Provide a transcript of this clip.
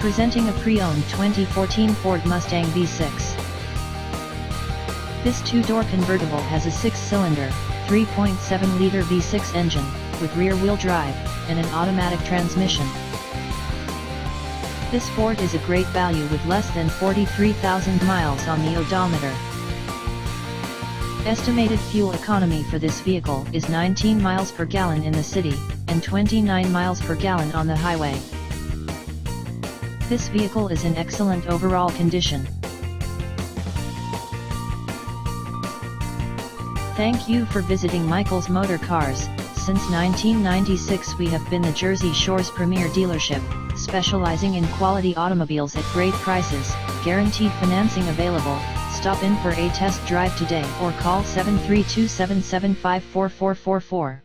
Presenting a pre-owned 2014 Ford Mustang V6. This two-door convertible has a 6-cylinder, 3.7-liter V6 engine, with rear-wheel drive, and an automatic transmission. This Ford is a great value with less than 43,000 miles on the odometer. Estimated fuel economy for this vehicle is 19 miles per gallon in the city, and 29 miles per gallon on the highway. This vehicle is in excellent overall condition. Thank you for visiting Michael's Motorcars. Since 1996 we have been the Jersey Shore's premier dealership, specializing in quality automobiles at great prices, guaranteed financing available. Stop in for a test drive today or call 732-775-4444.